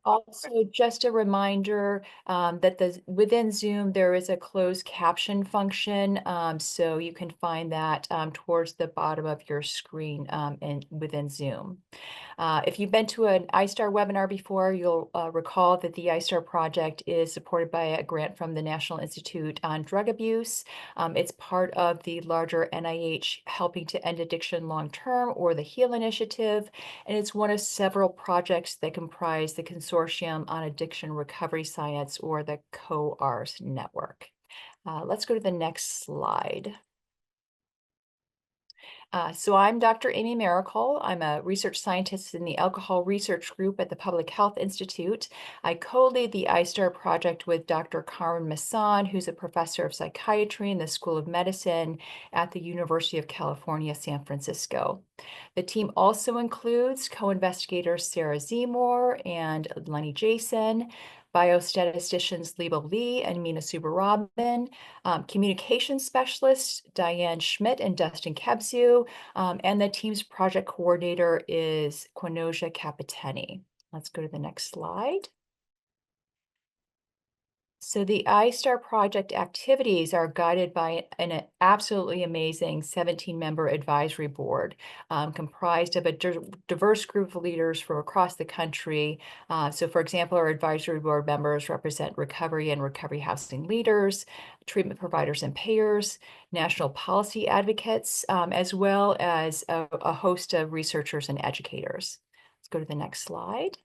Also, just a reminder that within Zoom there is a closed caption function, so you can find that towards the bottom of your screen and within Zoom. If you've been to an I-STARR webinar before, you'll recall that the I-STARR project is supported by a grant from the National Institute on Drug Abuse. It's part of the larger NIH Helping to End Addiction Long-Term, or the HEAL initiative, and it's one of several projects that comprise the Consortium on Addiction Recovery Science, or the COARS network. Let's go to the next slide. So I'm Dr. Amy Maracle. I'm a research scientist in the Alcohol Research Group at the Public Health Institute. I co-lead the I-STARR project with Dr. Carmen Masson, who's a professor of psychiatry in the School of Medicine at the University of California, San Francisco. The team also includes co-investigators Sarah Zemore and Lenny Jason, biostatisticians Liba Lee and Mina Subbaraman, communications specialists Diane Schmidt and Dustin Kebsu, and the team's project coordinator is Quinoja Capitani. Let's go to the next slide. So the I-STARR project activities are guided by an absolutely amazing 17-member advisory board comprised of a diverse group of leaders from across the country. So for example, our advisory board members represent recovery and recovery housing leaders, treatment providers and payers, national policy advocates, as well as a host of researchers and educators. Let's go to the next slide.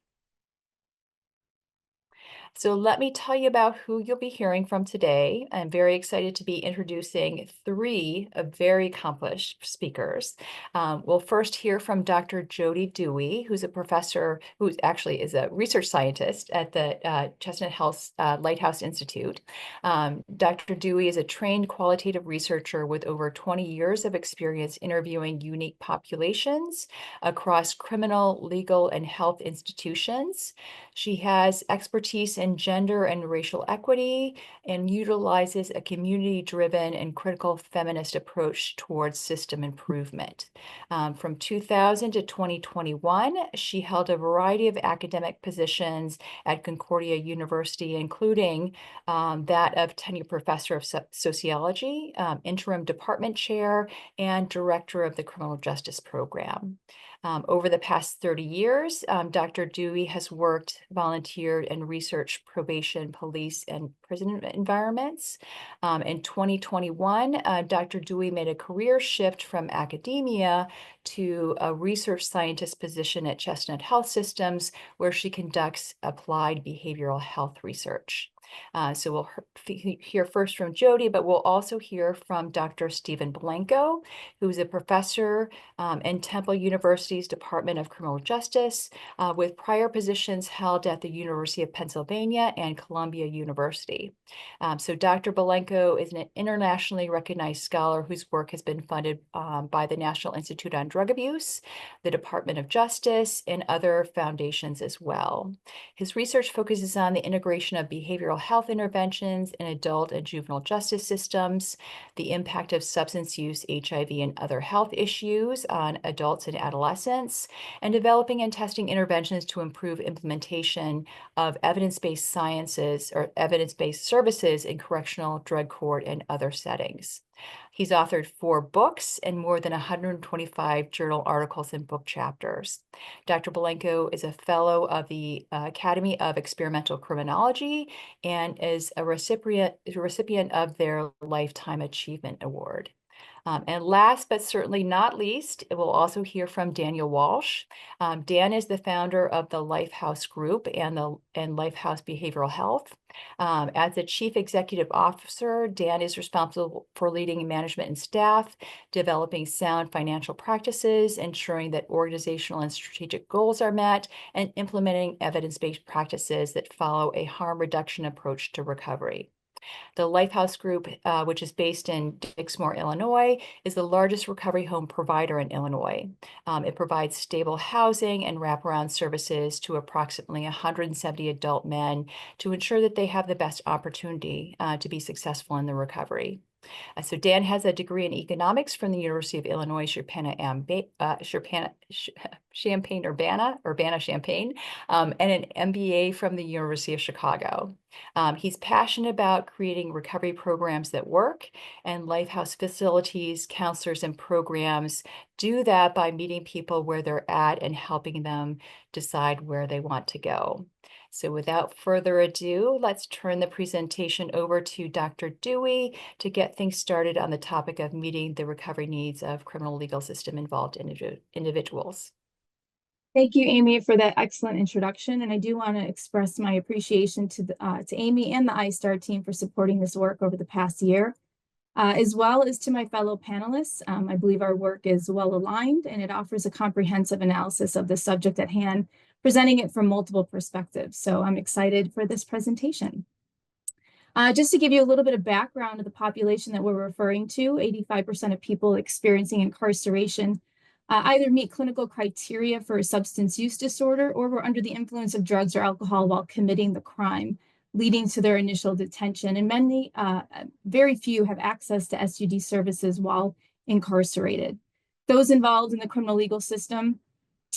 So let me tell you about who you'll be hearing from today. I'm very excited to be introducing three very accomplished speakers. We'll first hear from Dr. Jody Dewey, who's a professor, who actually is a research scientist at the Chestnut Health Lighthouse Institute. Dr. Dewey is a trained qualitative researcher with over 20 years of experience interviewing unique populations across criminal, legal, and health institutions. She has expertise in gender and racial equity and utilizes a community-driven and critical feminist approach towards system improvement. From 2000 to 2021, she held a variety of academic positions at Concordia University, including that of tenure professor of sociology, interim department chair, and director of the criminal justice program. Over the past 30 years, Dr. Dewey has worked, volunteered, and researched probation, police, and prison environments. In 2021, Dr. Dewey made a career shift from academia to a research scientist position at Chestnut Health Systems, where she conducts applied behavioral health research. So we'll hear first from Jody, but we'll also hear from Dr. Stephen Blanco, who's a professor in Temple University's Department of Criminal Justice, with prior positions held at the University of Pennsylvania and Columbia University. So Dr. Blanco is an internationally recognized scholar whose work has been funded by the National Institute on Drug Abuse, the Department of Justice, and other foundations as well. His research focuses on the integration of behavioral health interventions in adult and juvenile justice systems, the impact of substance use, HIV, and other health issues on adults and adolescents, and developing and testing interventions to improve implementation of evidence-based sciences or evidence-based services in correctional, drug court, and other settings. He's authored 4 books and more than 125 journal articles and book chapters. Dr. Blanco is a fellow of the Academy of Experimental Criminology and is a recipient of their Lifetime Achievement Award. And last but certainly not least, we'll also hear from Daniel Walsh. Dan is the founder of the Lifehouse Group and Lifehouse Behavioral Health. As the Chief Executive Officer, Dan is responsible for leading management and staff, developing sound financial practices, ensuring that organizational and strategic goals are met, and implementing evidence-based practices that follow a harm reduction approach to recovery. The Lifehouse Group, which is based in Dixmoor, Illinois, is the largest recovery home provider in Illinois. It provides stable housing and wraparound services to approximately 170 adult men to ensure that they have the best opportunity to be successful in their recovery. So Dan has a degree in economics from the University of Illinois Urbana-Champaign, and an MBA from the University of Chicago. He's passionate about creating recovery programs that work, and Lifehouse facilities, counselors, and programs do that by meeting people where they're at and helping them decide where they want to go. So without further ado, let's turn the presentation over to Dr. Dewey to get things started on the topic of meeting the recovery needs of criminal legal system involved individuals. Thank you, Amy, for that excellent introduction. And I do want to express my appreciation to Amy and the I-STARR team for supporting this work over the past year, as well as to my fellow panelists. I believe our work is well aligned and it offers a comprehensive analysis of the subject at hand, presenting it from multiple perspectives. So I'm excited for this presentation. Just to give you a little bit of background of the population that we're referring to, 85% of people experiencing incarceration either meet clinical criteria for a substance use disorder or were under the influence of drugs or alcohol while committing the crime, leading to their initial detention. And very few have access to SUD services while incarcerated. Those involved in the criminal legal system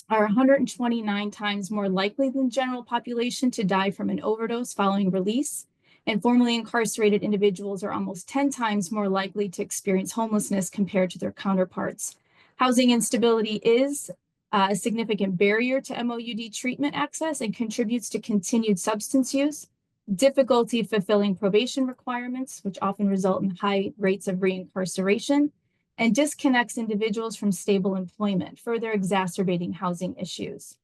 are 129 times more likely than the general population to die from an overdose following release. And formerly incarcerated individuals are almost 10 times more likely to experience homelessness compared to their counterparts. Housing instability is a significant barrier to MOUD treatment access and contributes to continued substance use, difficulty fulfilling probation requirements, which often result in high rates of reincarceration, and disconnects individuals from stable employment, further exacerbating housing issues.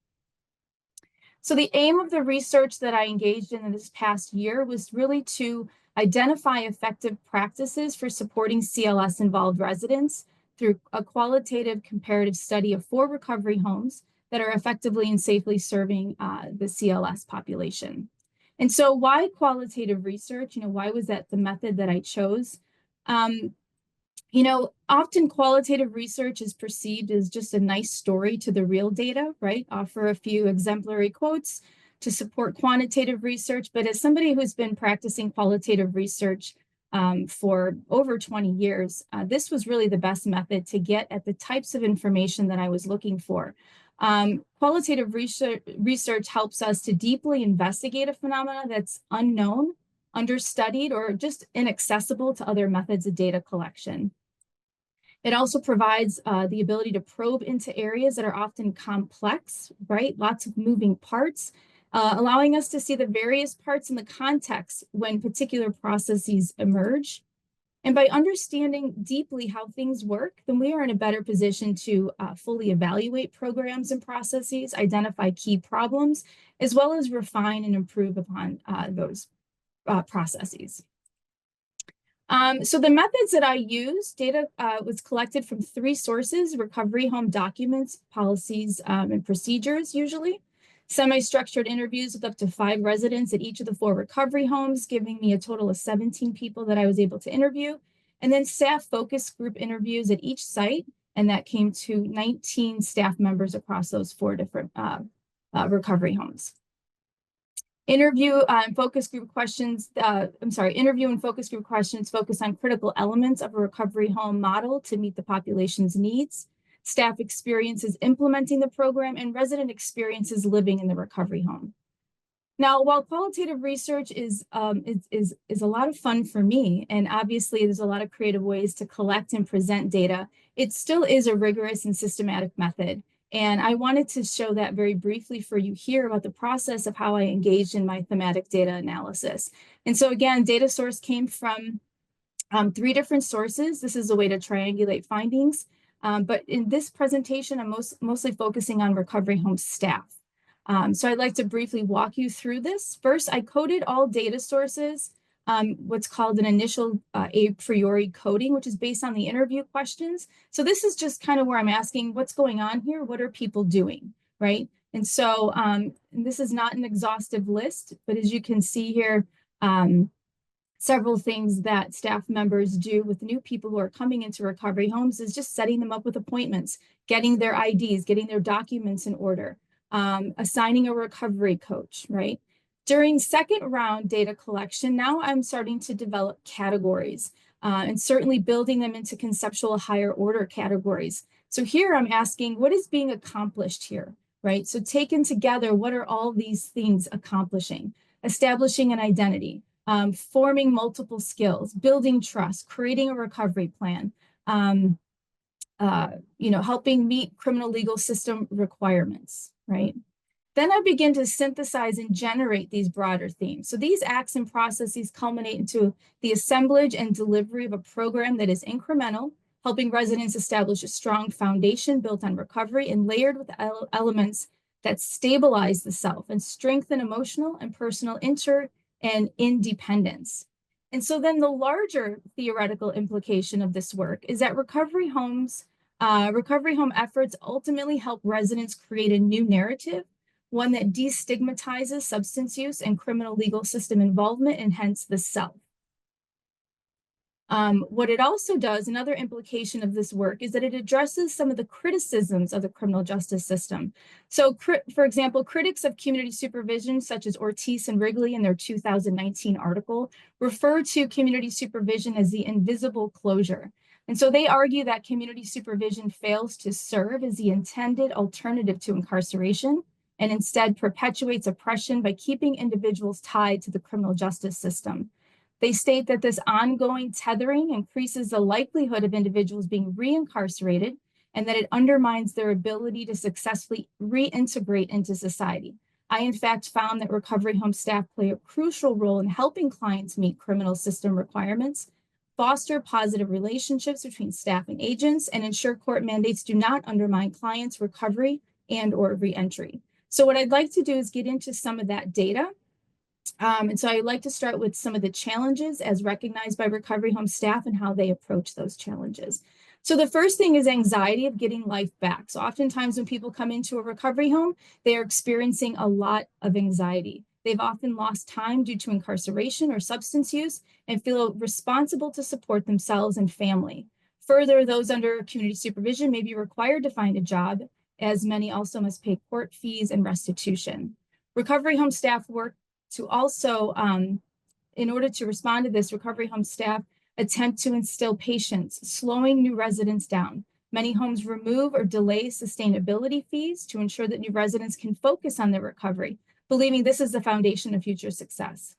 So the aim of the research that I engaged in this past year was really to identify effective practices for supporting CLS-involved residents through a qualitative comparative study of 4 recovery homes that are effectively and safely serving the CLS population. And so why qualitative research? Why was that the method that I chose? Often qualitative research is perceived as just a nice story to the real data, right? Offer a few exemplary quotes to support quantitative research. But as somebody who's been practicing qualitative research for over 20 years, this was really the best method to get at the types of information that I was looking for. Qualitative research helps us to deeply investigate a phenomena that's unknown, understudied, or just inaccessible to other methods of data collection. It also provides the ability to probe into areas that are often complex, right? Lots of moving parts, allowing us to see the various parts in the context when particular processes emerge. And by understanding deeply how things work, then we are in a better position to fully evaluate programs and processes, identify key problems, as well as refine and improve upon those processes. So the methods that I used, data was collected from 3 sources: recovery home documents, policies, and procedures usually, semi-structured interviews with up to 5 residents at each of the 4 recovery homes, giving me a total of 17 people that I was able to interview, and then staff focus group interviews at each site, and that came to 19 staff members across those 4 different recovery homes. Interview and focus group questions focus on critical elements of a recovery home model to meet the population's needs, staff experiences implementing the program, and resident experiences living in the recovery home. Now, while qualitative research is a lot of fun for me, and obviously there's a lot of creative ways to collect and present data, it still is a rigorous and systematic method. And I wanted to show that very briefly for you here about the process of how I engaged in my thematic data analysis. And so again, data source came from 3 different sources. This is a way to triangulate findings. But in this presentation, I'm mostly focusing on recovery home staff. So I'd like to briefly walk you through this. First, I coded all data sources, what's called an initial a priori coding, which is based on the interview questions. So this is just kind of where I'm asking, what's going on here? What are people doing, right? And so this is not an exhaustive list, but as you can see here, several things that staff members do with new people who are coming into recovery homes is just setting them up with appointments, getting their IDs, getting their documents in order, assigning a recovery coach, right? During second round data collection, now I'm starting to develop categories and certainly building them into conceptual higher order categories. So here I'm asking, what is being accomplished here, right? So taken together, what are all these things accomplishing? Establishing an identity, forming multiple skills, building trust, creating a recovery plan, um, helping meet criminal legal system requirements, right? Then I begin to synthesize and generate these broader themes. So these acts and processes culminate into the assemblage and delivery of a program that is incremental, helping residents establish a strong foundation built on recovery and layered with elements that stabilize the self and strengthen emotional and personal and independence. And so then the larger theoretical implication of this work is that recovery home efforts ultimately help residents create a new narrative, one that destigmatizes substance use and criminal legal system involvement, and hence the self. What it also does, another implication of this work, is that it addresses some of the criticisms of the criminal justice system. So, for example, critics of community supervision, such as Ortiz and Wrigley in their 2019 article, refer to community supervision as the invisible closure. And so they argue that community supervision fails to serve as the intended alternative to incarceration and instead perpetuates oppression by keeping individuals tied to the criminal justice system. They state that this ongoing tethering increases the likelihood of individuals being reincarcerated and that it undermines their ability to successfully reintegrate into society. I, in fact, found that recovery home staff play a crucial role in helping clients meet criminal system requirements, foster positive relationships between staff and agents, and ensure court mandates do not undermine clients' recovery and/or reentry. So what I'd like to do is get into some of that data. And so I'd like to start with some of the challenges as recognized by recovery home staff and how they approach those challenges. So the first thing is anxiety of getting life back. So oftentimes when people come into a recovery home, they are experiencing a lot of anxiety. They've often lost time due to incarceration or substance use and feel responsible to support themselves and family. Further, those under community supervision may be required to find a job, as many also must pay court fees and restitution. Recovery home staff work to also, in order to respond to this, recovery home staff attempt to instill patience, slowing new residents down. Many homes remove or delay sustainability fees to ensure that new residents can focus on their recovery, believing this is the foundation of future success.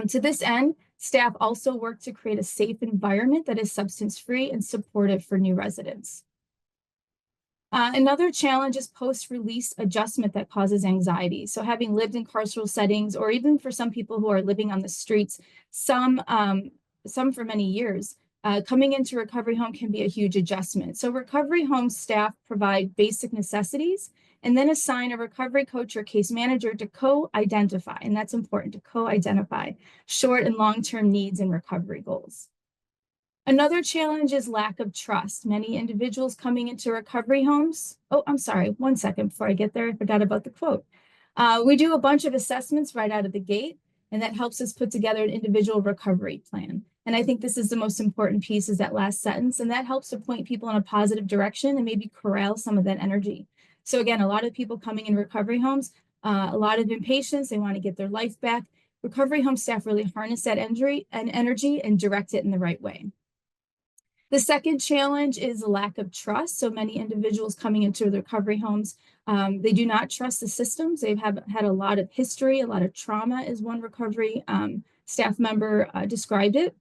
To this end, staff also work to create a safe environment that is substance-free and supportive for new residents. Another challenge is post-release adjustment that causes anxiety. So having lived in carceral settings, or even for some people who are living on the streets, some for many years, coming into recovery home can be a huge adjustment. So recovery home staff provide basic necessities and then assign a recovery coach or case manager to co-identify, and that's important, to co-identify short and long-term needs and recovery goals. Another challenge is lack of trust. Many individuals coming into recovery homes. Oh, I'm sorry, one second before I get there, I forgot about the quote. We do a bunch of assessments right out of the gate, and that helps us put together an individual recovery plan. And I think this is the most important piece, is that last sentence, and that helps to point people in a positive direction and maybe corral some of that energy. So again, a lot of people coming in recovery homes, a lot of impatience, they want to get their life back. Recovery home staff really harness that energy and direct it in the right way. The second challenge is a lack of trust. So many individuals coming into the recovery homes, they do not trust the systems. They've had a lot of history, a lot of trauma, as one recovery staff member described it.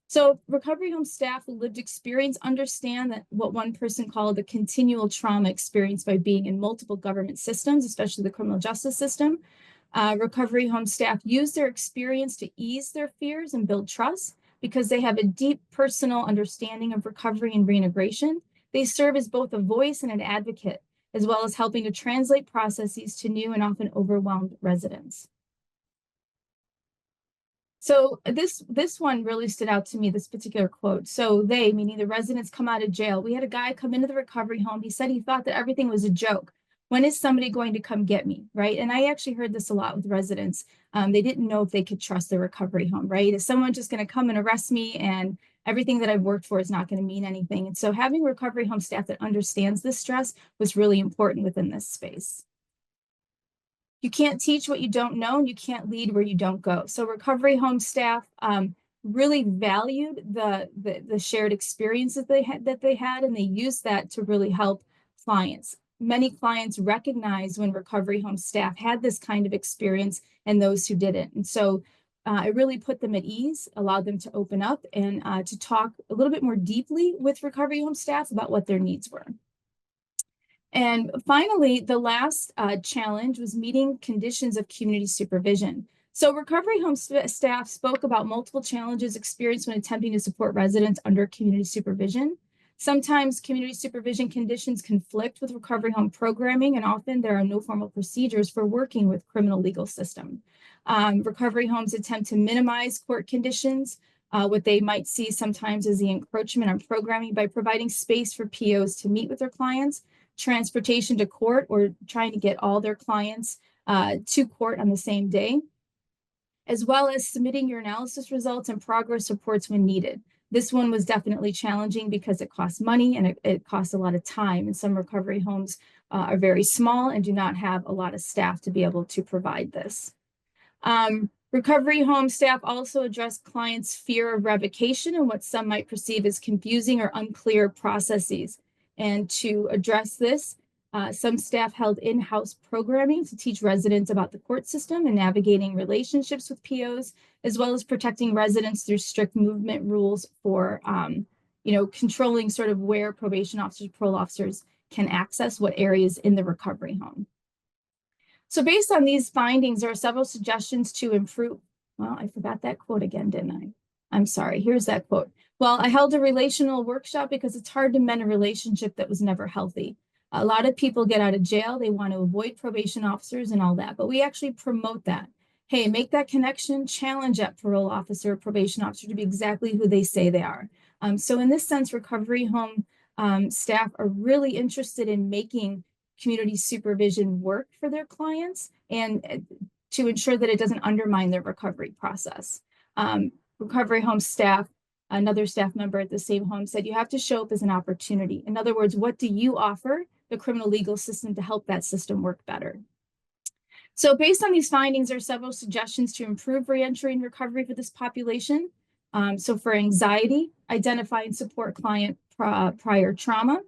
So recovery home staff with lived experience understand that what one person called the continual trauma experienced by being in multiple government systems, especially the criminal justice system. Recovery home staff use their experience to ease their fears and build trust, because they have a deep personal understanding of recovery and reintegration. They serve as both a voice and an advocate, as well as helping to translate processes to new and often overwhelmed residents. So this one really stood out to me, this particular quote. So they, meaning the residents, come out of jail. We had a guy come into the recovery home. He said he thought that everything was a joke. When is somebody going to come get me, right? And I actually heard this a lot with residents. They didn't know if they could trust the recovery home, right? Is someone just going to come and arrest me, and everything that I've worked for is not going to mean anything? And so having recovery home staff that understands this stress was really important within this space. You can't teach what you don't know, and you can't lead where you don't go. So recovery home staff really valued the shared experience that they had, and they used that to really help clients. Many clients recognized when recovery home staff had this kind of experience and those who didn't. And so it really put them at ease, allowed them to open up and to talk a little bit more deeply with recovery home staff about what their needs were. And finally, the last challenge was meeting conditions of community supervision. So recovery home staff spoke about multiple challenges experienced when attempting to support residents under community supervision. Sometimes community supervision conditions conflict with recovery home programming, and often there are no formal procedures for working with criminal legal system. Recovery homes attempt to minimize court conditions, what they might see sometimes as the encroachment on programming by providing space for POs to meet with their clients, transportation to court, or trying to get all their clients to court on the same day, as well as submitting your analysis results and progress reports when needed. This one was definitely challenging because it costs money and it costs a lot of time. And some recovery homes are very small and do not have a lot of staff to be able to provide this. Recovery home staff also address clients' fear of revocation and what some might perceive as confusing or unclear processes. And to address this, some staff held in-house programming to teach residents about the court system and navigating relationships with POs, as well as protecting residents through strict movement rules for, controlling sort of where probation officers, parole officers can access what areas in the recovery home. So based on these findings, there are several suggestions to improve. Well, I forgot that quote again, didn't I? I'm sorry, here's that quote. Well, I held a relational workshop because it's hard to mend a relationship that was never healthy. A lot of people get out of jail, they want to avoid probation officers and all that, but we actually promote that. Hey, make that connection, challenge that parole officer or probation officer to be exactly who they say they are. So in this sense, recovery home staff are really interested in making community supervision work for their clients and to ensure that it doesn't undermine their recovery process. Recovery home staff, another staff member at the same home said, you have to show up as an opportunity. In other words, what do you offer the criminal legal system to help that system work better? So based on these findings, there are several suggestions to improve reentry and recovery for this population. So for anxiety, identify and support client prior trauma,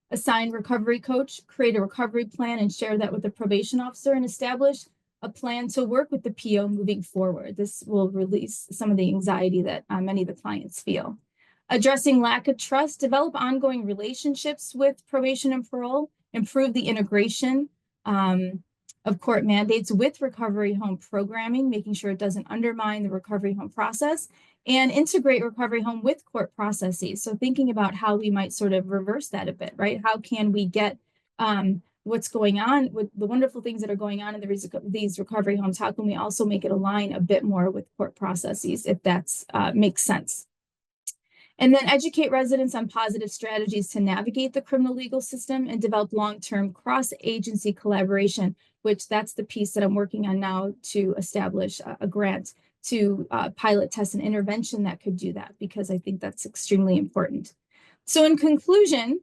assign recovery coach, create a recovery plan and share that with the probation officer, and establish a plan to work with the PO moving forward. This will release some of the anxiety that many of the clients feel. Addressing lack of trust, develop ongoing relationships with probation and parole, improve the integration of court mandates with recovery home programming, making sure it doesn't undermine the recovery home process, and integrate recovery home with court processes. So thinking about how we might sort of reverse that a bit, right? How can we get what's going on with the wonderful things that are going on in these recovery homes? How can we also make it align a bit more with court processes if that's makes sense? And then educate residents on positive strategies to navigate the criminal legal system and develop long-term cross-agency collaboration, which that's the piece that I'm working on now to establish a grant to pilot test an intervention that could do that, because I think that's extremely important. So in conclusion,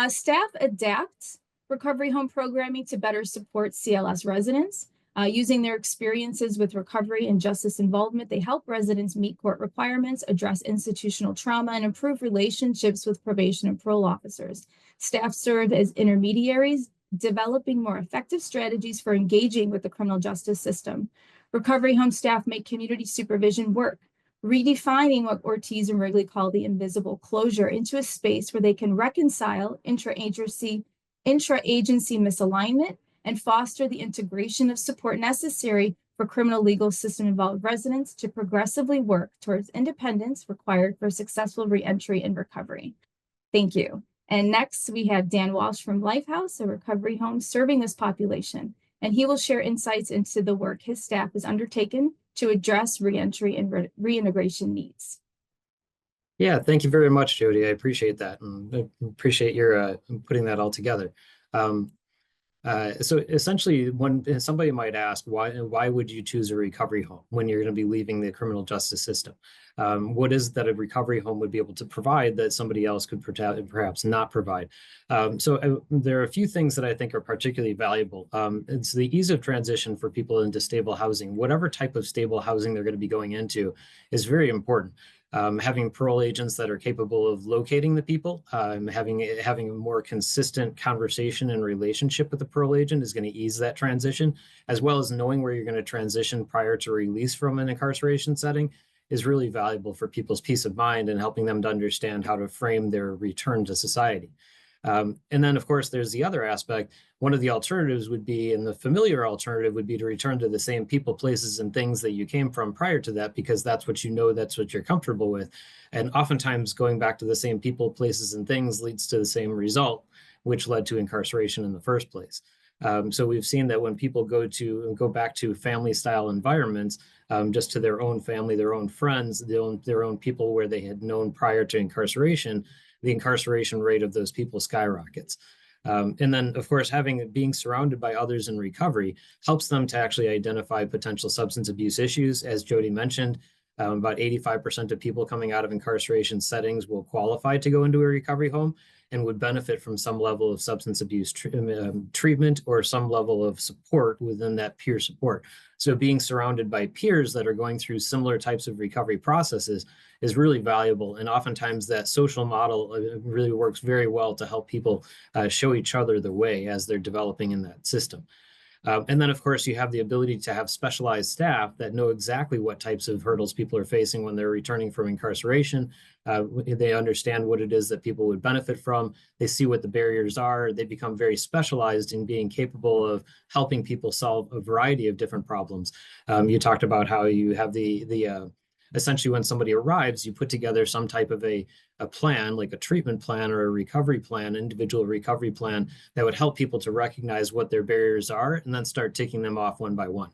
staff adapt recovery home programming to better support CLS residents. Using their experiences with recovery and justice involvement, they help residents meet court requirements, address institutional trauma, and improve relationships with probation and parole officers. Staff serve as intermediaries, developing more effective strategies for engaging with the criminal justice system. Recovery home staff make community supervision work, redefining what Ortiz and Wrigley call the invisible closure into a space where they can reconcile intra-agency misalignment and foster the integration of support necessary for criminal legal system involved residents to progressively work towards independence required for successful reentry and recovery. Thank you. And next we have Dan Walsh from Lifehouse, a recovery home serving this population, and he will share insights into the work his staff has undertaken to address reentry and reintegration needs. Yeah, thank you very much, Jody. I appreciate that, and I appreciate your putting that all together. So essentially, when somebody might ask, why would you choose a recovery home when you're going to be leaving the criminal justice system? What is that a recovery home would be able to provide that somebody else could perhaps not provide? There are a few things that I think are particularly valuable. It's the ease of transition for people into stable housing. Whatever type of stable housing they're going to be going into is very important. Having parole agents that are capable of locating the people, having a more consistent conversation and relationship with the parole agent is going to ease that transition, as well as knowing where you're going to transition prior to release from an incarceration setting is really valuable for people's peace of mind and helping them to understand how to frame their return to society. And then, of course, there's the other aspect. One of the alternatives would be, and the familiar alternative would be to return to the same people, places, and things that you came from prior to that, because that's what you know, that's what you're comfortable with. And oftentimes going back to the same people, places, and things leads to the same result, which led to incarceration in the first place. So we've seen that when people go back to family style environments, just to their own family, their own friends, their own people where they had known prior to incarceration, the incarceration rate of those people skyrockets. And then, of course, being surrounded by others in recovery helps them to actually identify potential substance abuse issues. As Jody mentioned, about 85% of people coming out of incarceration settings will qualify to go into a recovery home and would benefit from some level of substance abuse treatment or some level of support within that peer support. So being surrounded by peers that are going through similar types of recovery processes is really valuable. And oftentimes that social model really works very well to help people show each other the way as they're developing in that system. And then, of course, you have the ability to have specialized staff that know exactly what types of hurdles people are facing when they're returning from incarceration. They understand what it is that people would benefit from. They see what the barriers are. They become very specialized in being capable of helping people solve a variety of different problems. You talked about how you have essentially when somebody arrives, you put together some type of a plan, like a treatment plan or a recovery plan, individual recovery plan that would help people to recognize what their barriers are and then start ticking them off one by one.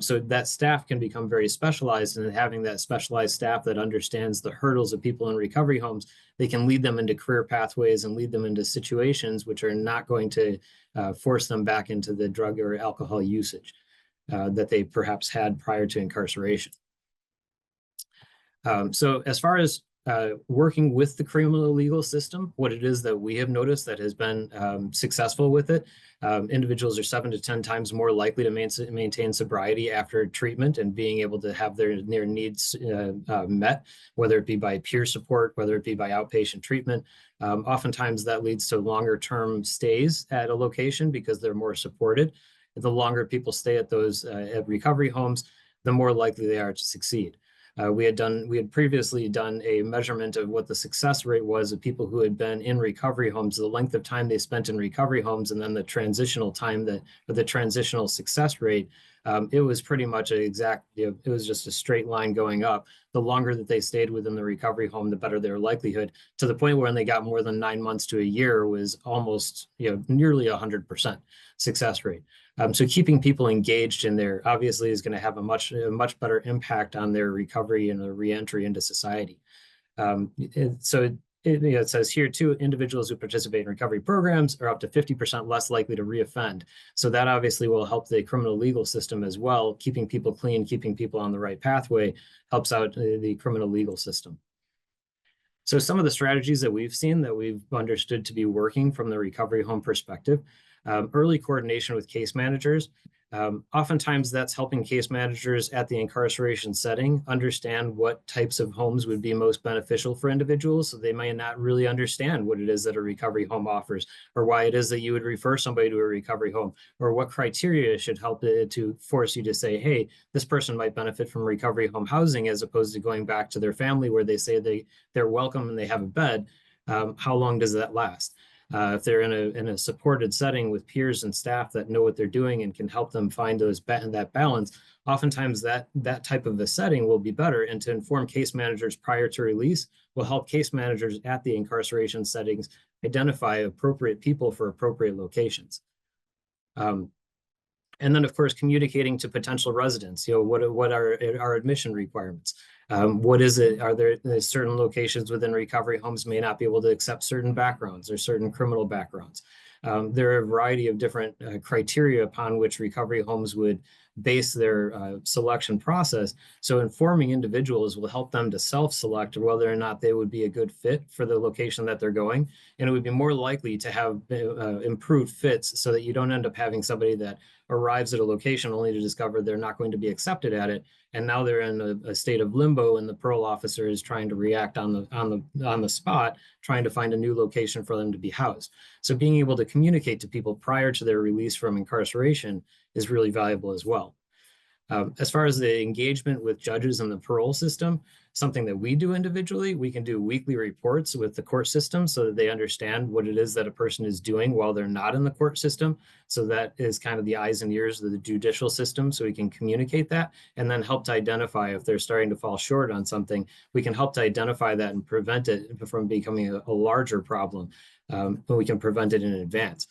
So that staff can become very specialized, and having that specialized staff that understands the hurdles of people in recovery homes, they can lead them into career pathways and lead them into situations which are not going to force them back into the drug or alcohol usage that they perhaps had prior to incarceration. So as far as working with the criminal legal system, what it is that we have noticed that has been successful with it, individuals are 7 to 10 times more likely to maintain sobriety after treatment and being able to have their needs met, whether it be by peer support, whether it be by outpatient treatment. Oftentimes that leads to longer term stays at a location because they're more supported. The longer people stay at those at recovery homes, the more likely they are to succeed. We had previously done a measurement of what the success rate was of people who had been in recovery homes, the length of time they spent in recovery homes, and then the transitional time or the transitional success rate. It was pretty much it was just a straight line going up. The longer that they stayed within the recovery home, the better their likelihood, to the point where when they got more than 9 months to a year was almost, nearly 100% success rate. So keeping people engaged in there obviously is going to have a much better impact on their recovery and their reentry into society. It says here too, individuals who participate in recovery programs are up to 50% less likely to reoffend. So that obviously will help the criminal legal system as well. Keeping people clean, keeping people on the right pathway helps out the criminal legal system. So some of the strategies that we've seen that we've understood to be working from the recovery home perspective, early coordination with case managers. Oftentimes that's helping case managers at the incarceration setting understand what types of homes would be most beneficial for individuals. So they may not really understand what it is that a recovery home offers, or why it is that you would refer somebody to a recovery home, or what criteria should help to force you to say, hey, this person might benefit from recovery home housing, as opposed to going back to their family where they say they're welcome and they have a bed. How long does that last? If they're in a supported setting with peers and staff that know what they're doing and can help them find that balance, oftentimes that type of a setting will be better. And to inform case managers prior to release will help case managers at the incarceration settings identify appropriate people for appropriate locations. And then, of course, communicating to potential residents, what are our admission requirements? What is it? Are there certain locations within recovery homes may not be able to accept certain backgrounds or certain criminal backgrounds? There are a variety of different criteria upon which recovery homes would base their selection process. So informing individuals will help them to self-select whether or not they would be a good fit for the location that they're going. And it would be more likely to have improved fits so that you don't end up having somebody that arrives at a location only to discover they're not going to be accepted at it. And now they're in a state of limbo, and the parole officer is trying to react on the spot, trying to find a new location for them to be housed. So being able to communicate to people prior to their release from incarceration is really valuable as well. As far as the engagement with judges in the parole system, something that we do individually, we can do weekly reports with the court system so that they understand what it is that a person is doing while they're not in the court system. So that is kind of the eyes and ears of the judicial system, so we can communicate that and then help to identify if they're starting to fall short on something. We can help to identify that and prevent it from becoming a larger problem, but we can prevent it in advance.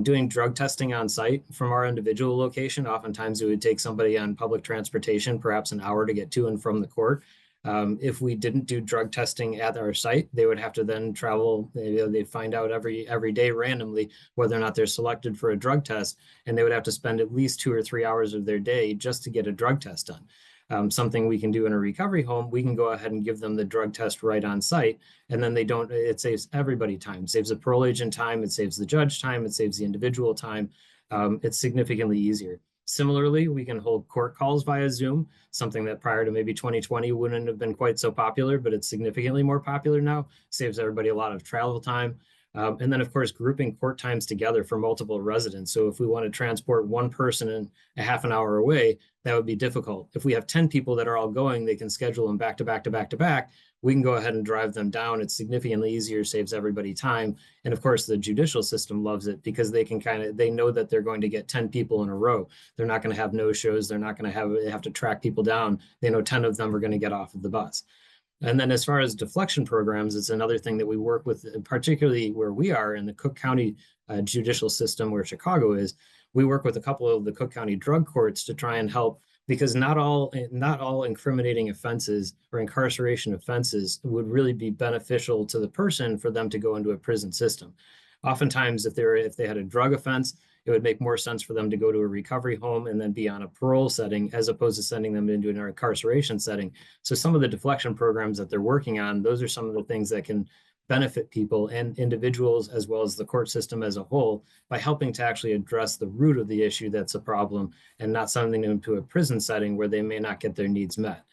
Doing drug testing on site from our individual location, oftentimes it would take somebody on public transportation, perhaps an hour to get to and from the court. If we didn't do drug testing at our site, they would have to then travel. They find out every day randomly whether or not they're selected for a drug test, and they would have to spend at least 2 or 3 hours of their day just to get a drug test done. Something we can do in a recovery home, we can go ahead and give them the drug test right on site, and then it saves everybody time, saves the parole agent time, it saves the judge time, it saves the individual time. It's significantly easier. Similarly, we can hold court calls via Zoom, something that prior to maybe 2020 wouldn't have been quite so popular, but it's significantly more popular now, saves everybody a lot of travel time. And then, of course, grouping court times together for multiple residents. So if we want to transport one person in a half an hour away, that would be difficult. If we have 10 people that are all going, they can schedule them back to back to back to back. We can go ahead and drive them down. It's significantly easier, saves everybody time. And of course, the judicial system loves it because they know that they're going to get 10 people in a row. They're not going to have no-shows. They're not going to have to track people down. They know 10 of them are going to get off of the bus. And then as far as deflection programs, it's another thing that we work with, particularly where we are in the Cook County judicial system where Chicago is. We work with a couple of the Cook County drug courts to try and help, because not all incriminating offenses or incarceration offenses would really be beneficial to the person for them to go into a prison system. Oftentimes, if they had a drug offense, it would make more sense for them to go to a recovery home and then be on a parole setting as opposed to sending them into an incarceration setting. So some of the deflection programs that they're working on, those are some of the things that can benefit people and individuals as well as the court system as a whole by helping to actually address the root of the issue that's a problem and not sending them to a prison setting where they may not get their needs met.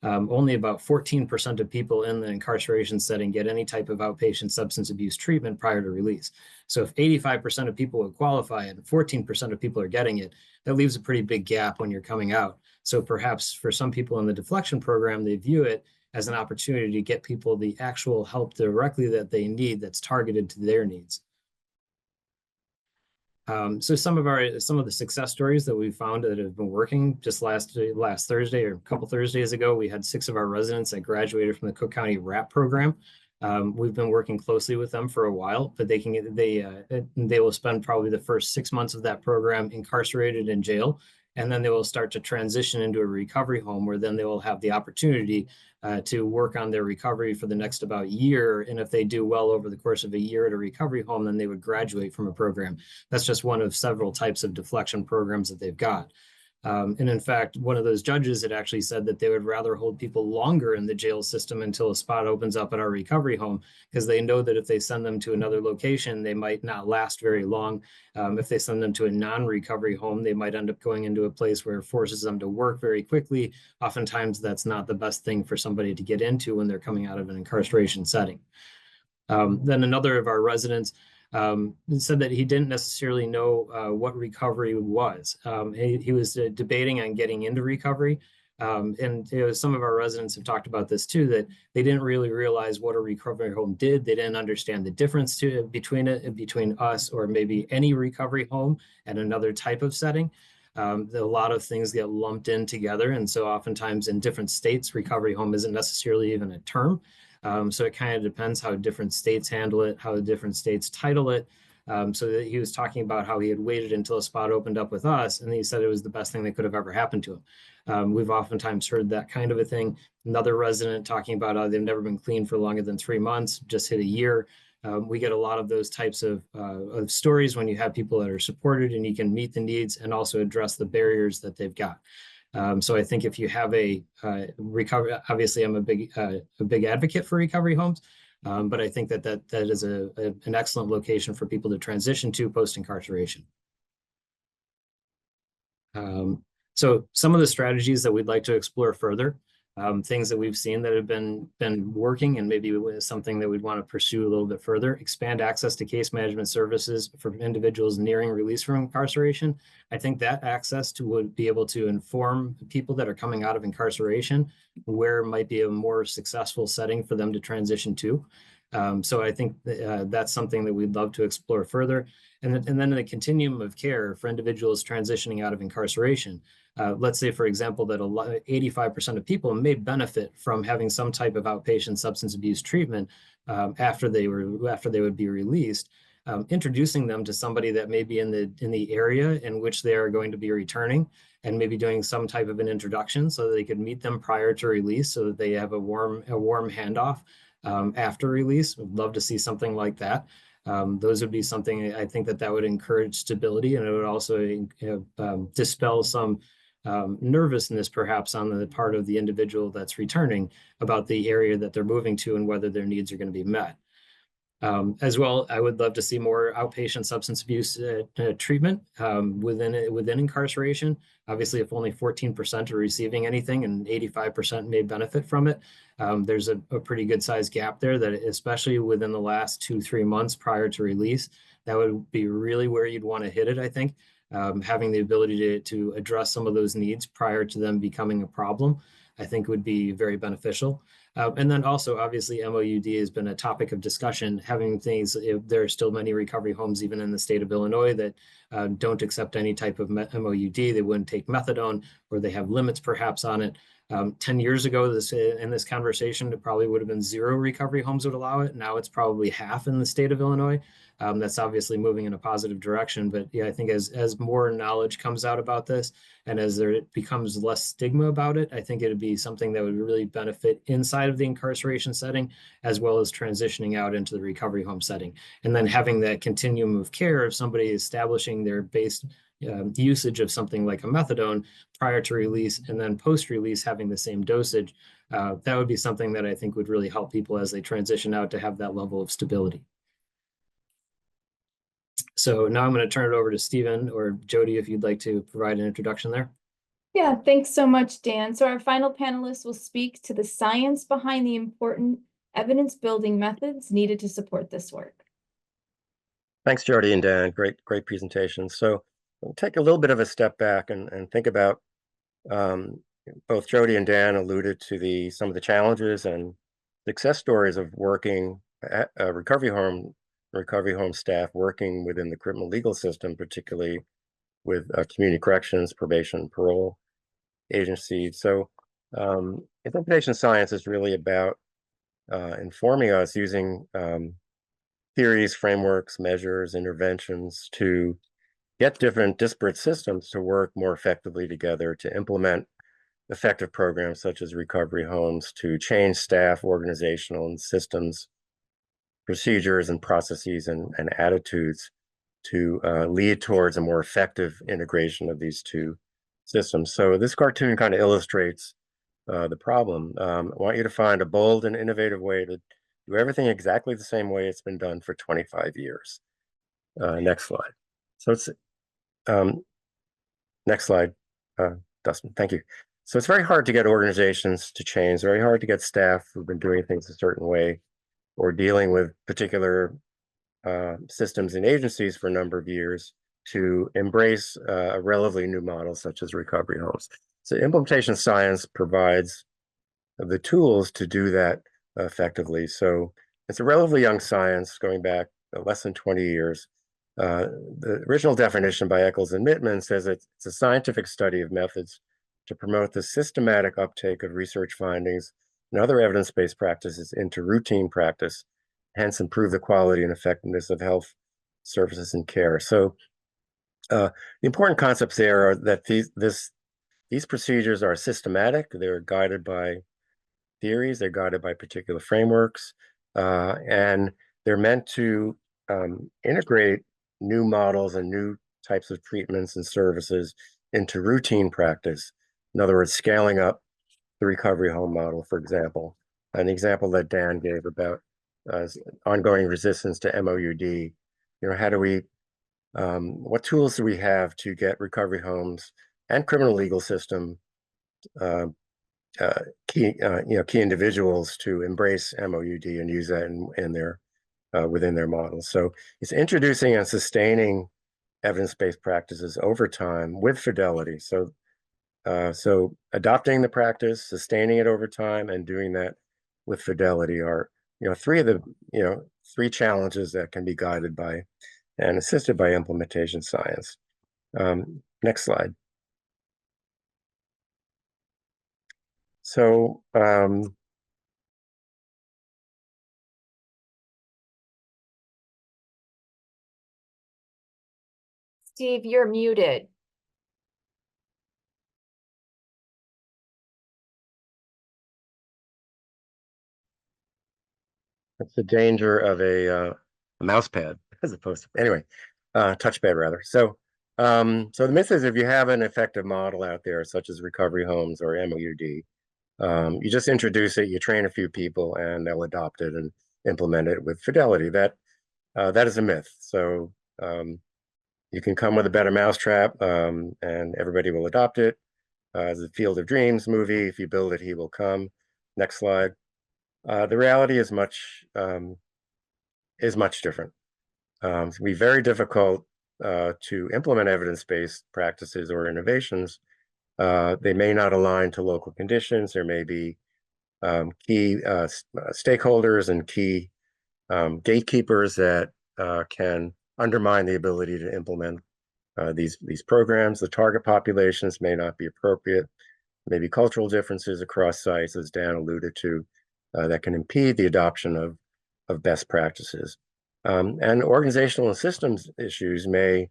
Only about 14% of people in the incarceration setting get any type of outpatient substance abuse treatment prior to release. So if 85% of people would qualify and 14% of people are getting it, that leaves a pretty big gap when you're coming out. So perhaps for some people in the deflection program, they view it as an opportunity to get people the actual help directly that they need that's targeted to their needs. So some of the success stories that we found that have been working, just last Thursday or a couple Thursdays ago, we had 6 of our residents that graduated from the Cook County RAP program. We've been working closely with them for a while, but they will spend probably the first 6 months of that program incarcerated in jail, and then they will start to transition into a recovery home where then they will have the opportunity to work on their recovery for the next about year. And if they do well over the course of a year at a recovery home, then they would graduate from a program. That's just one of several types of deflection programs that they've got. And in fact, one of those judges had actually said that they would rather hold people longer in the jail system until a spot opens up at our recovery home, because they know that if they send them to another location, they might not last very long. If they send them to a non-recovery home, they might end up going into a place where it forces them to work very quickly. Oftentimes, that's not the best thing for somebody to get into when they're coming out of an incarceration setting. Then another of our residents said that he didn't necessarily know what recovery was. He was debating on getting into recovery. And some of our residents have talked about this too, that they didn't really realize what a recovery home did. They didn't understand the difference between us or maybe any recovery home and another type of setting. A lot of things get lumped in together. And so oftentimes in different states, recovery home isn't necessarily even a term. So it kind of depends how different states handle it, how the different states title it. So that he was talking about how he had waited until a spot opened up with us, and he said it was the best thing that could have ever happened to him. We've oftentimes heard that kind of a thing. Another resident talking about how they've never been clean for longer than 3 months, just hit a year. We get a lot of those types of stories when you have people that are supported and you can meet the needs and also address the barriers that they've got. So I think if you have a recovery, obviously I'm a big advocate for recovery homes, but I think that is an excellent location for people to transition to post-incarceration. So some of the strategies that we'd like to explore further, things that we've seen that have been working and maybe something that we'd want to pursue a little bit further: expand access to case management services for individuals nearing release from incarceration. I think that access would be able to inform people that are coming out of incarceration where might be a more successful setting for them to transition to. So I think that's something that we'd love to explore further. And then in the continuum of care for individuals transitioning out of incarceration, let's say, for example, that 85% of people may benefit from having some type of outpatient substance abuse treatment after they would be released. Introducing them to somebody that may be in the area in which they are going to be returning, and maybe doing some type of an introduction so that they could meet them prior to release, so that they have a warm handoff after release. Would love to see something like that. Those would be something I think that would encourage stability, and it would also dispel some nervousness perhaps on the part of the individual that's returning about the area that they're moving to and whether their needs are going to be met. As well, I would love to see more outpatient substance abuse treatment within incarceration. Obviously, if only 14% are receiving anything and 85% may benefit from it, there's a pretty good sized gap there that, especially within the last 2-3 months prior to release, that would be really where you'd want to hit it, I think. Having the ability to address some of those needs prior to them becoming a problem, I think would be very beneficial. And then also, obviously, MOUD has been a topic of discussion. Having things, there are still many recovery homes, even in the state of Illinois, that don't accept any type of MOUD. They wouldn't take methadone, or they have limits perhaps on it. 10 years ago, in this conversation, it probably would have been 0 recovery homes would allow it. Now it's probably half in the state of Illinois. That's obviously moving in a positive direction. But yeah, I think as more knowledge comes out about this, and as there becomes less stigma about it, I think it would be something that would really benefit inside of the incarceration setting, as well as transitioning out into the recovery home setting. And then having that continuum of care of somebody establishing their base usage of something like a methadone prior to release, and then post-release having the same dosage, that would be something that I think would really help people as they transition out to have that level of stability. So now I'm going to turn it over to Stephen or Jody, if you'd like to provide an introduction there. Yeah, thanks so much, Dan. So our final panelist will speak to the science behind the important evidence-building methods needed to support this work. Thanks, Jody and Dan. Great presentation. So we'll take a little bit of a step back and think about, both Jody and Dan alluded to some of the challenges and success stories of working at recovery home staff working within the criminal legal system, particularly with community corrections, probation, parole agencies. So implementation science is really about informing us using theories, frameworks, measures, interventions to get different disparate systems to work more effectively together, to implement effective programs such as recovery homes, to change staff, organizational and systems, procedures and processes and attitudes to lead towards a more effective integration of these two systems. So this cartoon kind of illustrates the problem. I want you to find a bold and innovative way to do everything exactly the same way it's been done for 25 years. Next slide. So it's next slide, Dustin. Thank you. So it's very hard to get organizations to change, very hard to get staff who've been doing things a certain way or dealing with particular systems and agencies for a number of years to embrace a relatively new model such as recovery homes. So implementation science provides the tools to do that effectively. So it's a relatively young science going back less than 20 years. The original definition by Eccles and Mittman says it's a scientific study of methods to promote the systematic uptake of research findings and other evidence-based practices into routine practice, hence improve the quality and effectiveness of health services and care. So the important concepts there are that these procedures are systematic, they're guided by theories, they're guided by particular frameworks, and They're meant to integrate new models and new types of treatments and services into routine practice. In other words, scaling up the recovery home model, for example. An example that Dan gave about ongoing resistance to MOUD. How do we, what tools do we have to get recovery homes and criminal legal system key individuals to embrace MOUD and use that in their within their models. So it's introducing and sustaining evidence-based practices over time with fidelity. So adopting the practice, sustaining it over time, and doing that with fidelity are three of the three challenges that can be guided by and assisted by implementation science. Next slide. So Steve, you're muted. that's the danger of a mouse pad as opposed to, anyway, touchpad rather. So the myth is if you have an effective model out there, such as recovery homes or MOUD, you just introduce it, you train a few people, and they'll adopt it and implement it with fidelity. That is a myth. So you can come with a better mousetrap, and everybody will adopt it. The Field of Dreams movie, if you build it, he will come. Next slide. The reality is much different. It's going to be very difficult to implement evidence-based practices or innovations. They may not align to local conditions. There may be key stakeholders and key gatekeepers that can undermine the ability to implement these programs. The target populations may not be appropriate. Maybe cultural differences across sites, as Dan alluded to, that can impede the adoption of best practices. And organizational and systems issues may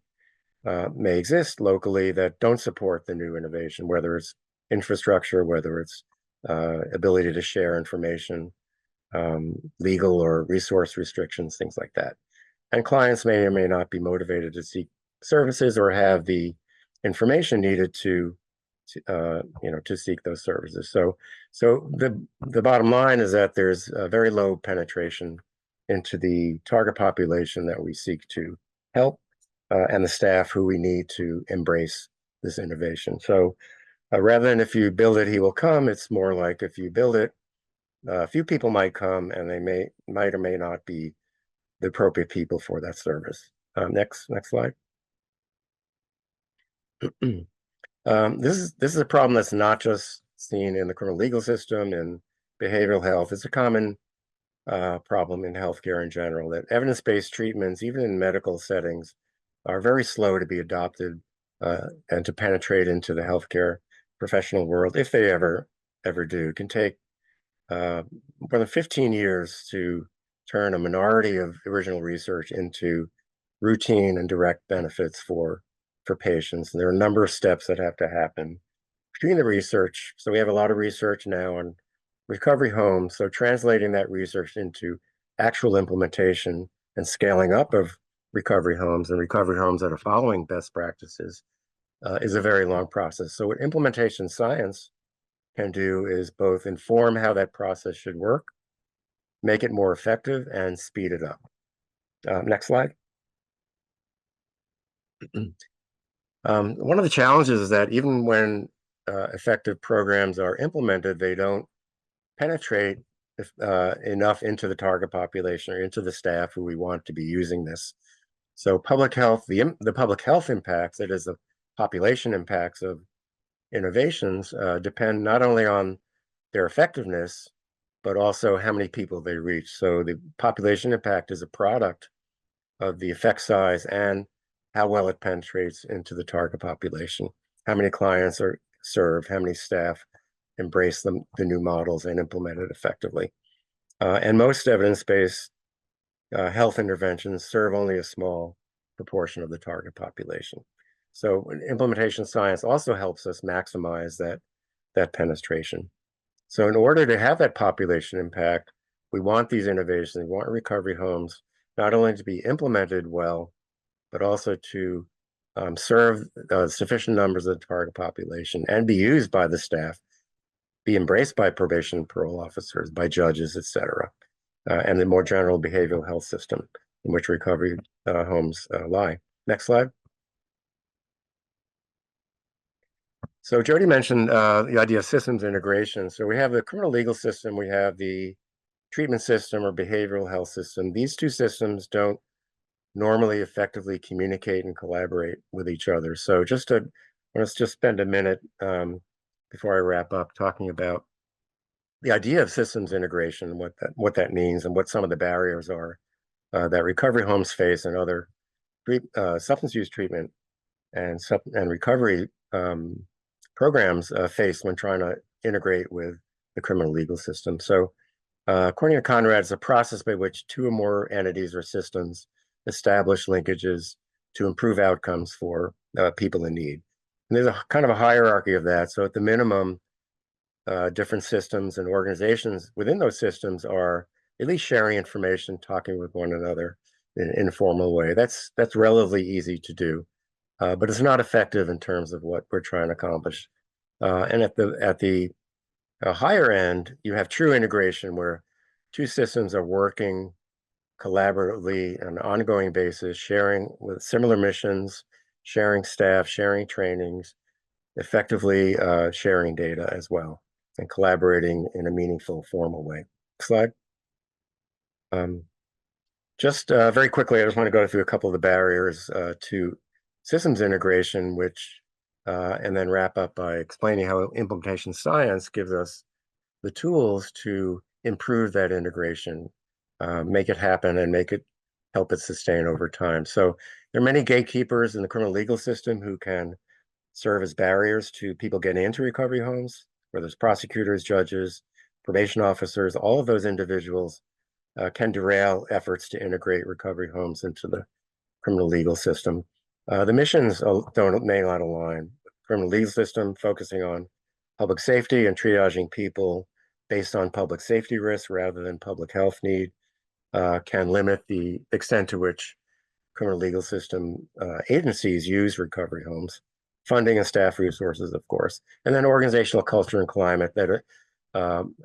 exist locally that don't support the new innovation, whether it's infrastructure, whether it's ability to share information, legal or resource restrictions, things like that. And clients may or may not be motivated to seek services or have the information needed to seek those services. So the bottom line is that there's a very low penetration into the target population that we seek to help, and the staff who we need to embrace this innovation. So rather than if you build it, he will come, it's more like if you build it, a few people might come, and they might or may not be the appropriate people for that service. Next slide. This is a problem that's not just seen in the criminal legal system and behavioral health. It's a common problem in healthcare in general, that evidence-based treatments, even in medical settings, are very slow to be adopted and to penetrate into the healthcare professional world, if they ever do. It can take more than 15 years to turn a minority of original research into routine and direct benefits for patients. And there are a number of steps that have to happen between the research. So we have a lot of research now on recovery homes. So translating that research into actual implementation and scaling up of recovery homes and recovery homes that are following best practices is a very long process. So what implementation science can do is both inform how that process should work, make it more effective, and speed it up. Next slide. One of the challenges is that even when effective programs are implemented, they don't penetrate enough into the target population or into the staff who we want to be using this. So public health, the public health impacts, that is the population impacts of innovations, depend not only on their effectiveness, but also how many people they reach. So the population impact is a product of the effect size and how well it penetrates into the target population, how many clients are served, how many staff embrace the new models and implement it effectively. And most evidence-based health interventions serve only a small proportion of the target population. So implementation science also helps us maximize that penetration. So in order to have that population impact, We want these innovations. We want recovery homes not only to be implemented well, but also to serve sufficient numbers of the target population and be used by the staff, be embraced by probation and parole officers, by judges, et cetera, and the more general behavioral health system in which recovery homes lie. Next slide. So Jody mentioned the idea of systems integration. So we have the criminal legal system, we have the treatment system or behavioral health system. These two systems don't normally effectively communicate and collaborate with each other. So let's just spend a minute before I wrap up talking about the idea of systems integration, what that means, and what some of the barriers are that recovery homes face and other substance use treatment and recovery programs face when trying to integrate with the criminal legal system. So according to Conrad, it's a process by which two or more entities or systems establish linkages to improve outcomes for people in need. And there's a kind of a hierarchy of that. So at the minimum, different systems and organizations within those systems are at least sharing information, talking with one another in an informal way. That's relatively easy to do, but it's not effective in terms of what we're trying to accomplish. And at the higher end, you have true integration where two systems are working collaboratively on an ongoing basis, sharing with similar missions, sharing staff, sharing trainings, effectively sharing data as well, and collaborating in a meaningful, formal way. Slide. Just very quickly, I just want to go through a couple of the barriers to systems integration, and then wrap up by explaining how implementation science gives us the tools to improve that integration, make it happen, and help it sustain over time. So there are many gatekeepers in the criminal legal system who can serve as barriers to people getting into recovery homes, whether it's prosecutors, judges, probation officers. All of those individuals can derail efforts to integrate recovery homes into the criminal legal system. The missions may not align. Criminal legal system focusing on public safety and triaging people based on public safety risks rather than public health need can limit the extent to which criminal legal system agencies use recovery homes, funding and staff resources, of course, and then organizational culture and climate that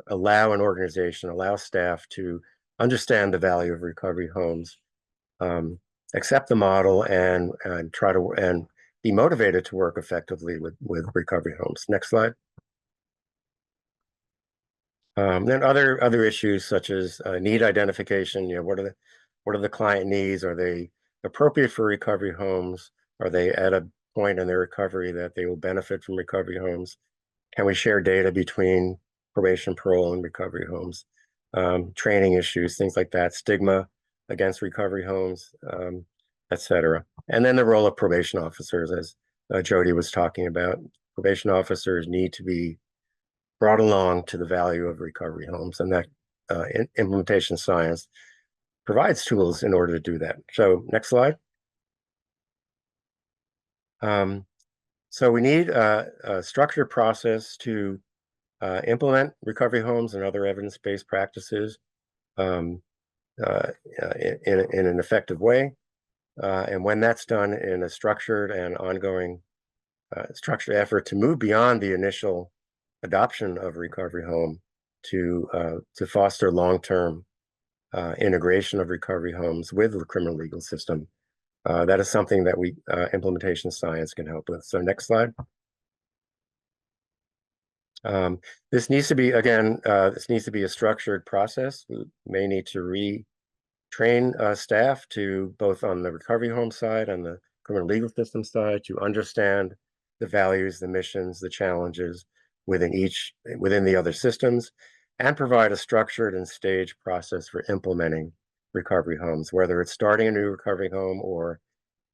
allow staff to understand the value of recovery homes, accept the model, and be motivated to work effectively with recovery homes. Next slide. Then other issues such as need identification. What are the client needs? Are they appropriate for recovery homes? Are they at a point in their recovery that they will benefit from recovery homes? Can we share data between probation, parole, and recovery homes? Training issues, things like that. Stigma against recovery homes, et cetera. And then the role of probation officers, as Jody was talking about. Probation officers need to be brought along to the value of recovery homes, and that implementation science provides tools in order to do that. So next slide. So we need a structured process to implement recovery homes and other evidence-based practices in an effective way. And when that's done in a structured and ongoing structured effort to move beyond the initial adoption of recovery home to foster long-term integration of recovery homes with the criminal legal system. That is something that implementation science can help with. So next slide. This needs to be, again, a structured process. We may need to retrain staff to both on the recovery home side and the criminal legal system side to understand the values, the missions, the challenges within the other systems, and provide a structured and staged process for implementing recovery homes, whether it's starting a new recovery home or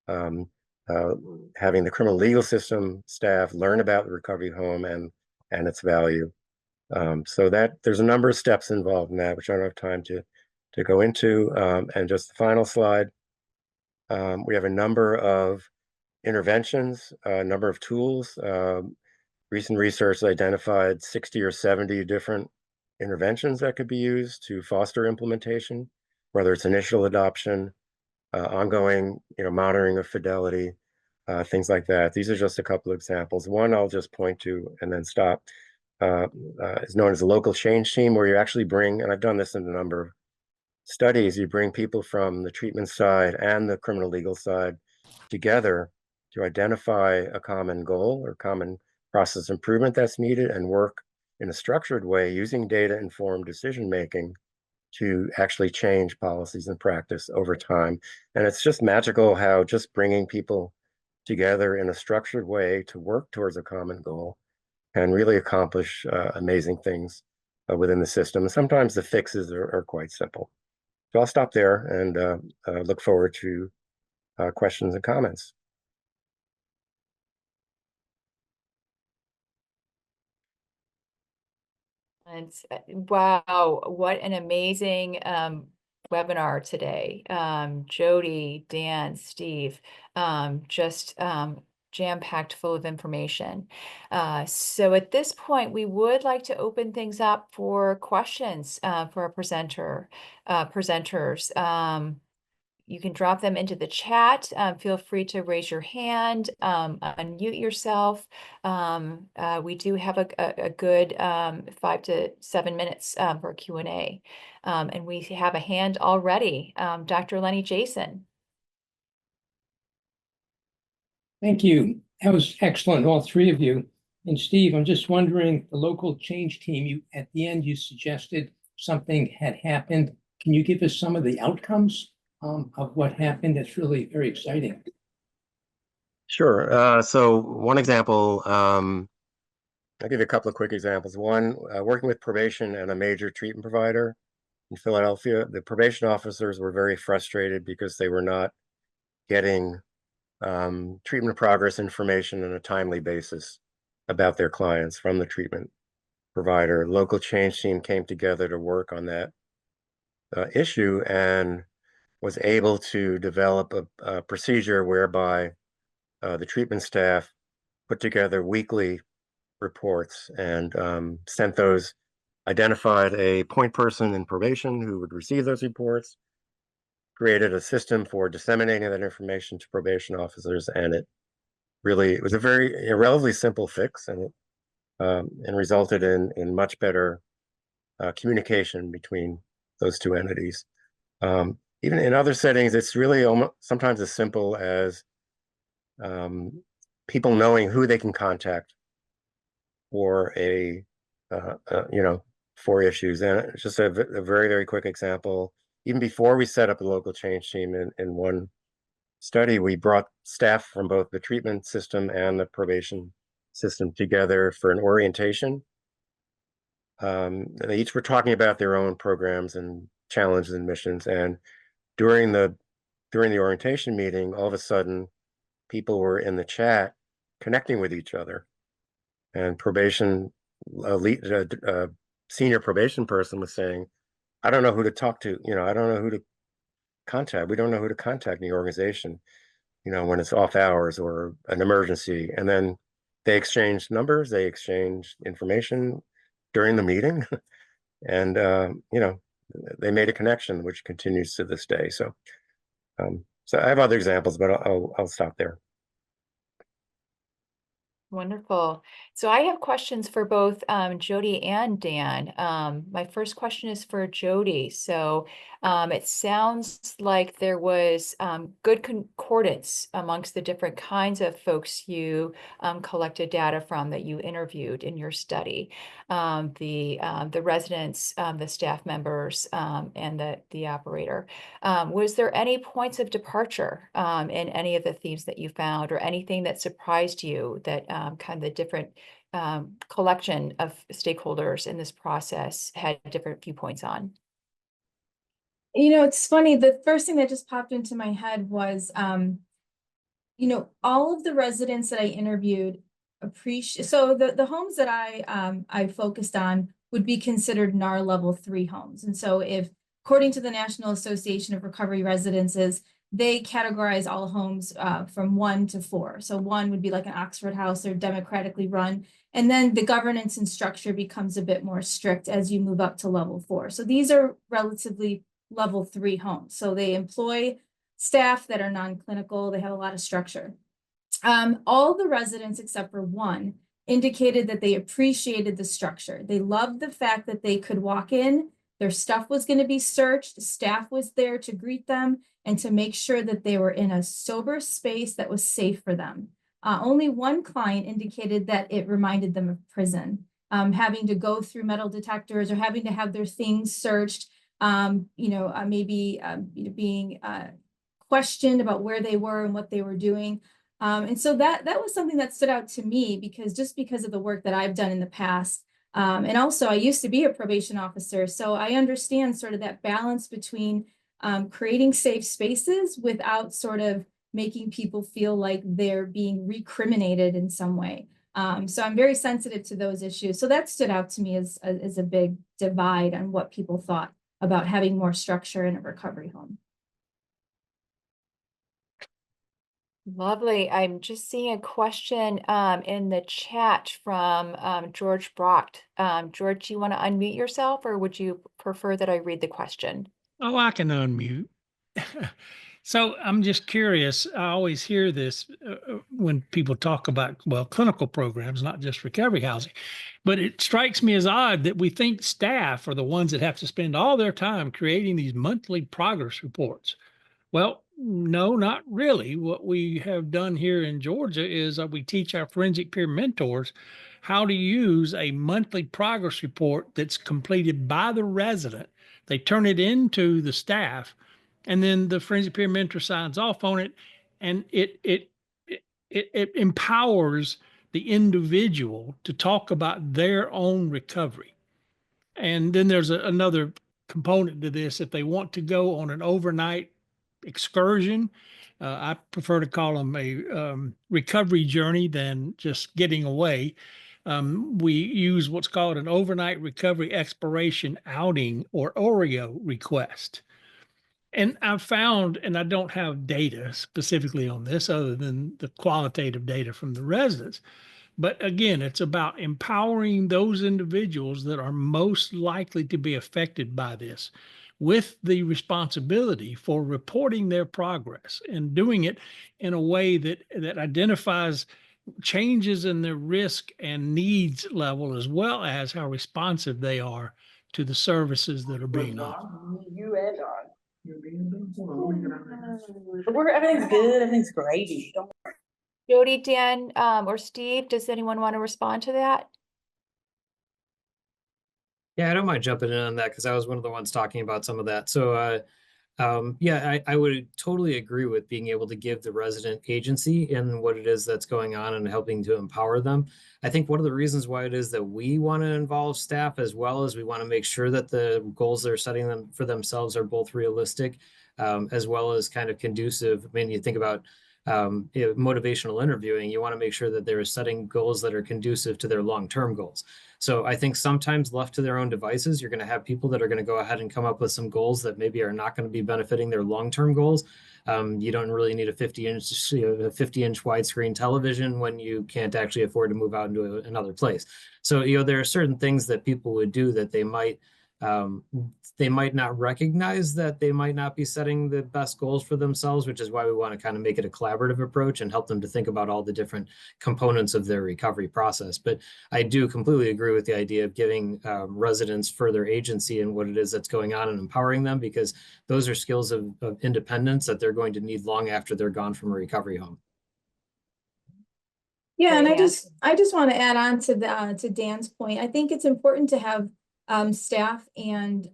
having the criminal legal system staff learn about the recovery home and its value. So that there's a number of steps involved in that, which I don't have time to go into. And just the final slide, we have a number of interventions, a number of tools. Recent research identified 60 or 70 different interventions that could be used to foster implementation, whether it's initial adoption, ongoing, monitoring of fidelity, things like that. These are just a couple of examples. One I'll just point to and then stop is known as a local change team, where you actually bring, and I've done this in a number of studies, you bring people from the treatment side and the criminal legal side together to identify a common goal or common process improvement that's needed and work in a structured way using data-informed decision-making to actually change policies and practice over time. And it's just magical how just bringing people together in a structured way to work towards a common goal can really accomplish amazing things within the system. And sometimes the fixes are quite simple. So I'll stop there and look forward to questions and comments. And wow, what an amazing webinar today. Jody, Dan, Steve, just jam-packed full of information. So at this point, we would like to open things up for questions for our presenters. You can drop them into the chat. Feel free to raise your hand, unmute yourself. We do have a good 5 to 7 minutes for Q&A. And we have a hand already. Dr. Lenny Jason. Thank you. That was excellent, all three of you. And Steve, I'm just wondering, the local change team, at the end, you suggested something had happened. Can you give us some of the outcomes of what happened? It's really very exciting. Sure. So one example, I'll give you a couple of quick examples. One, working with probation and a major treatment provider in Philadelphia, the probation officers were very frustrated because they were not getting treatment progress information on a timely basis about their clients from the treatment provider. Local change team came together to work on that issue and was able to develop a procedure whereby the treatment staff put together weekly reports and sent those, identified a point person in probation who would receive those reports, created a system for disseminating that information to probation officers, and it was a relatively simple fix, and it resulted in much better communication between those two entities. Even in other settings, it's really sometimes as simple as people knowing who they can contact for for issues. And just a very, very quick example, even before we set up a local change team in one study, we brought staff from both the treatment system and the probation system together for an orientation. They each were talking about their own programs and challenges and missions. And during the orientation meeting, all of a sudden, people were in the chat connecting with each other. And probation senior probation person was saying, I don't know who to talk to. I don't know who to contact. We don't know who to contact in the organization, when it's off hours or an emergency. And then they exchanged numbers, they exchanged information during the meeting. And, they made a connection, which continues to this day. So, so I have other examples, but I'll stop there. Wonderful. So I have questions for both Jody and Dan. My first question is for Jody. So it sounds like there was good concordance amongst the different kinds of folks you collected data from that you interviewed in your study. The residents, the staff members, and the operator. Was there any points of departure in any of the themes that you found, or anything that surprised you that kind of the different collection of stakeholders in this process had different viewpoints on? It's funny, the first thing that just popped into my head was, all of the residents that I interviewed so the homes that I focused on would be considered NAR level 3 homes. And so according to the National Association of Recovery Residences, they categorize all homes from 1 to 4. So 1 would be like an Oxford house, they're democratically run. And then the governance and structure becomes a bit more strict as you move up to level 4. So these are relatively level 3 homes. So they employ staff that are non-clinical, they have a lot of structure. All the residents except for 1 indicated that they appreciated the structure. They loved the fact that they could walk in, their stuff was going to be searched, staff was there to greet them and to make sure that they were in a sober space that was safe for them. Only 1 client indicated that it reminded them of prison, having to go through metal detectors or having to have their things searched, maybe being questioned about where they were and what they were doing. And so that was something that stood out to me because of the work that I've done in the past. And also I used to be a probation officer, so I understand sort of that balance between creating safe spaces without sort of making people feel like they're being recriminated in some way. So I'm very sensitive to those issues. So that stood out to me as a big divide on what people thought about having more structure in a recovery home. Lovely. I'm just seeing a question in the chat from George Brock. George, do you want to unmute yourself or would you prefer that I read the question? Oh, I can unmute. So I'm just curious. I always hear this when people talk about, well, clinical programs, not just recovery housing, but it strikes me as odd that we think staff are the ones that have to spend all their time creating these monthly progress reports. Well, no, not really. What we have done here in Georgia is we teach our forensic peer mentors how to use a monthly progress report that's completed by the resident. They turn it into the staff, and then the forensic peer mentor signs off on it, and it empowers the individual to talk about their own recovery. And then there's another component to this. If they want to go on an overnight excursion, I prefer to call them a recovery journey than just getting away. We use what's called an overnight recovery exploration outing or OREO request. And I've found, and I don't have data specifically on this other than the qualitative data from the residents, but again, it's about empowering those individuals that are most likely to be affected by this with the responsibility for reporting their progress and doing it in a way that identifies changes in their risk and needs level, as well as how responsive they are to the services that are being offered. You and Don. Everything's good. Everything's gravy. Jody, Dan, or Steve, does anyone want to respond to that? Yeah, I don't mind jumping in on that because I was one of the ones talking about some of that. So, yeah, I would totally agree with being able to give the resident agency in what it is that's going on and helping to empower them. I think one of the reasons why it is that we want to involve staff as well as we want to make sure that the goals they're setting them for themselves are both realistic, as well as kind of conducive. I mean, you think about motivational interviewing, you want to make sure that they're setting goals that are conducive to their long-term goals. So I think sometimes left to their own devices, you're going to have people that are going to go ahead and come up with some goals that maybe are not going to be benefiting their long-term goals. You don't really need a 50-inch widescreen television when you can't actually afford to move out into another place. So, there are certain things that people would do that they might not recognize that they might not be setting the best goals for themselves, which is why we want to kind of make it a collaborative approach and help them to think about all the different components of their recovery process. But I do completely agree with the idea of giving residents further agency in what it is that's going on and empowering them, because those are skills of independence that they're going to need long after they're gone from a recovery home. Yeah, and I Dan. just want to add on to Dan's point. I think it's important to have staff and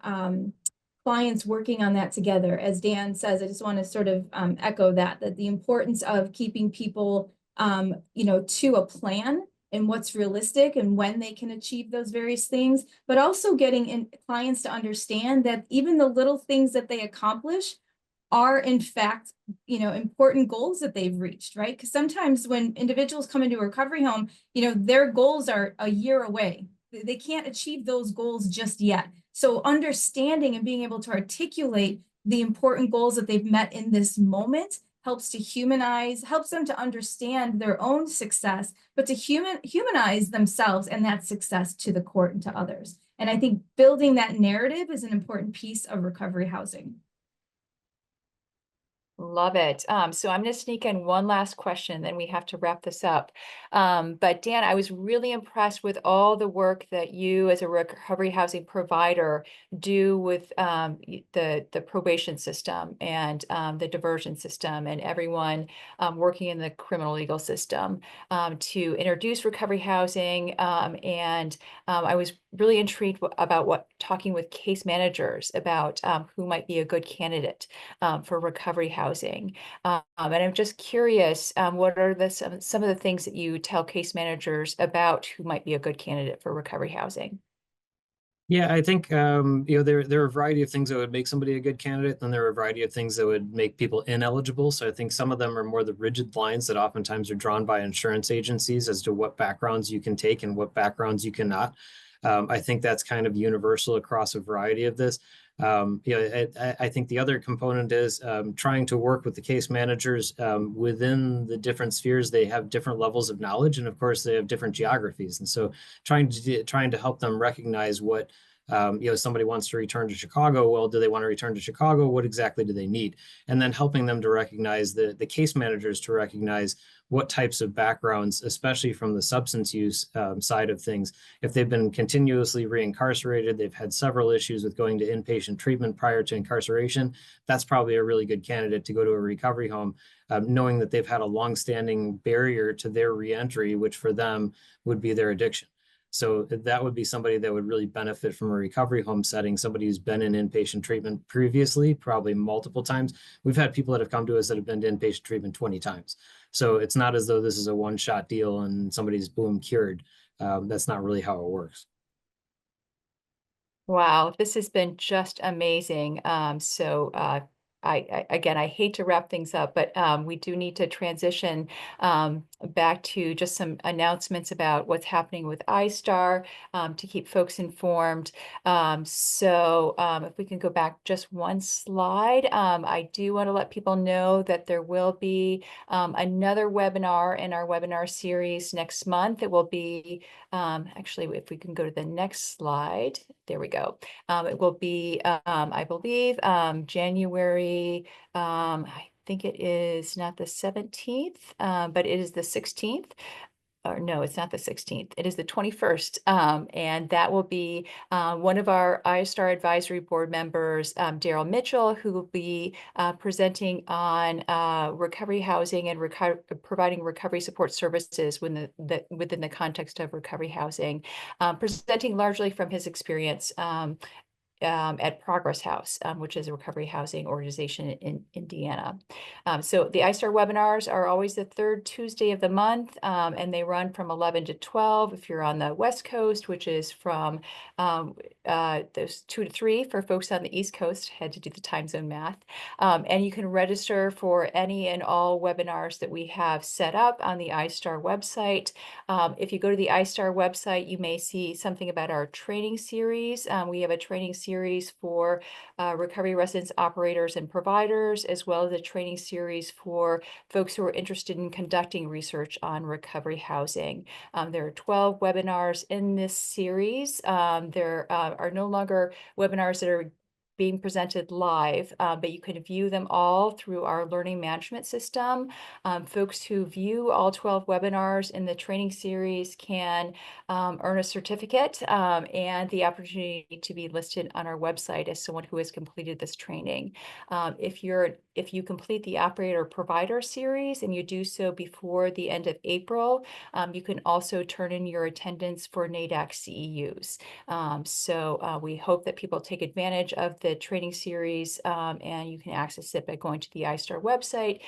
clients working on that together. As Dan says, I just want to sort of echo that the importance of keeping people, to a plan and what's realistic and when they can achieve those various things, but also getting clients to understand that even the little things that they accomplish are in fact, important goals that they've reached, right? Because sometimes when individuals come into a recovery home, their goals are a year away. They can't achieve those goals just yet. So understanding and being able to articulate the important goals that they've met in this moment, helps to humanize, helps them to understand their own success, but to humanize themselves and that success to the court and to others. And I think building that narrative is an important piece of recovery housing. Love it. So I'm going to sneak in one last question, then we have to wrap this up. But Dan, I was really impressed with all the work that you as a recovery housing provider do with the probation system and the diversion system and everyone working in the criminal legal system to introduce recovery housing. I was really intrigued about talking with case managers about who might be a good candidate for recovery housing. And I'm just curious, what are some of the things that you tell case managers about who might be a good candidate for recovery housing? Yeah, I think there are a variety of things that would make somebody a good candidate, and there are a variety of things that would make people ineligible. So I think some of them are more the rigid lines that oftentimes are drawn by insurance agencies as to what backgrounds you can take and what backgrounds you cannot. I think that's kind of universal across a variety of this. I think the other component is trying to work with the case managers within the different spheres. They have different levels of knowledge, and of course, they have different geographies. And so, trying to help them recognize what somebody wants to return to Chicago. Well, do they want to return to Chicago? What exactly do they need? And then helping them to recognize the case managers to recognize what types of backgrounds, especially from the substance use side of things. If they've been continuously reincarcerated, they've had several issues with going to inpatient treatment prior to incarceration, that's probably a really good candidate to go to a recovery home, knowing that they've had a longstanding barrier to their reentry, which for them would be their addiction. So that would be somebody that would really benefit from a recovery home setting, somebody who's been in inpatient treatment previously, probably multiple times. We've had people that have come to us that have been to inpatient treatment 20 times. So it's not as though this is a one-shot deal and somebody's boom cured. That's not really how it works. Wow, this has been just amazing. Again, I hate to wrap things up, but we do need to transition back to just some announcements about what's happening with I-STARR to keep folks informed. If we can go back just one slide, I do want to let people know that there will be another webinar in our webinar series next month. It will be, actually, if we can go to the next slide, there we go. It will be, I believe, January, I think it is not the 17th, but it is the 16th. Or no, it's not the 16th. It is the 21st. And that will be one of our I-STARR advisory board members, Daryl Mitchell, who will be presenting on recovery housing and providing recovery support services within the context of recovery housing, presenting largely from his experience at Progress House, which is a recovery housing organization in Indiana. So the I-STARR webinars are always the third Tuesday of the month, and they run from 11 to 12 if you're on the West Coast, which is from those 2 to 3 for folks on the East Coast. Had to do the time zone math. And you can register for any and all webinars that we have set up on the I-STARR website. If you go to the I-STARR website, you may see something about our training series. We have a training series for recovery residence operators and providers, as well as a training series for folks who are interested in conducting research on recovery housing. There are 12 webinars in this series. There are no longer webinars that are being presented live, but you can view them all through our learning management system. Folks who view all 12 webinars in the training series can earn a certificate and the opportunity to be listed on our website as someone who has completed this training. If you complete the operator provider series and you do so before the end of April, you can also turn in your attendance for NADAC CEUs. We hope that people take advantage of the training series and you can access it by going to the I-STARR website.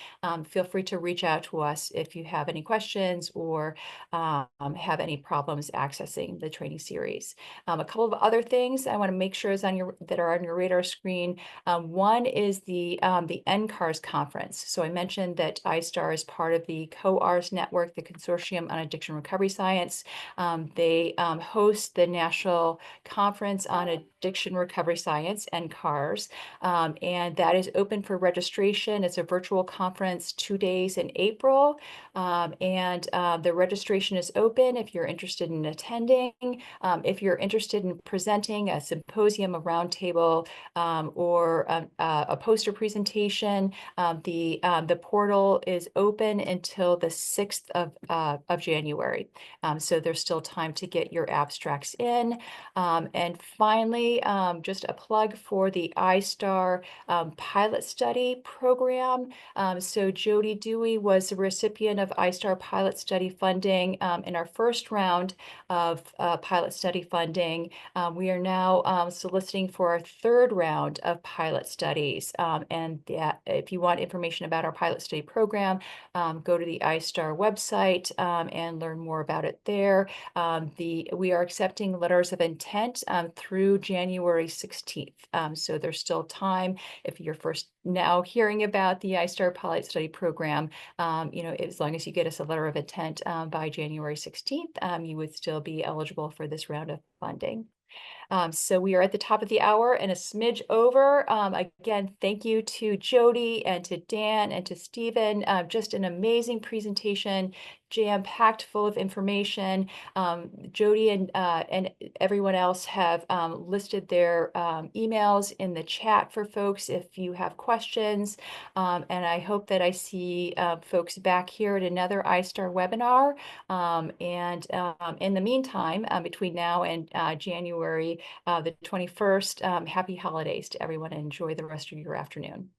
Feel free to reach out to us if you have any questions or have any problems accessing the training series. A couple of other things I want to make sure that are on your radar screen. One is the end NCARS conference. So I mentioned that I-STARR is part of the COARS network, the Consortium on Addiction Recovery Science. They host the National Conference on Addiction Recovery Science, NCARS, and that is open for registration. It's a virtual conference, 2 days in April, the registration is open if you're interested in attending. If you're interested in presenting a symposium, a roundtable, or a poster presentation, the portal is open until the 6th of January. So there's still time to get your abstracts in. And finally, just a plug for the I-STARR pilot study program. So Jody Dewey was a recipient of I-STARR pilot study funding in our first round of pilot study funding. We are now soliciting for our third round of pilot studies. If you want information about our pilot study program, go to the I-STARR website and learn more about it there. We are accepting letters of intent through January 16th. So there's still time if you're first now hearing about the I-STARR pilot study program. As long as you get us a letter of intent by January 16th, you would still be eligible for this round of funding. So we are at the top of the hour and a smidge over. Again, thank you to Jody and to Dan and to Stephen. Just an amazing presentation, jam-packed full of information. Jody and everyone else have listed their emails in the chat for folks if you have questions. And I hope that I see folks back here at another I-STARR webinar. In the meantime, between now and January the 21st, happy holidays to everyone and enjoy the rest of your afternoon.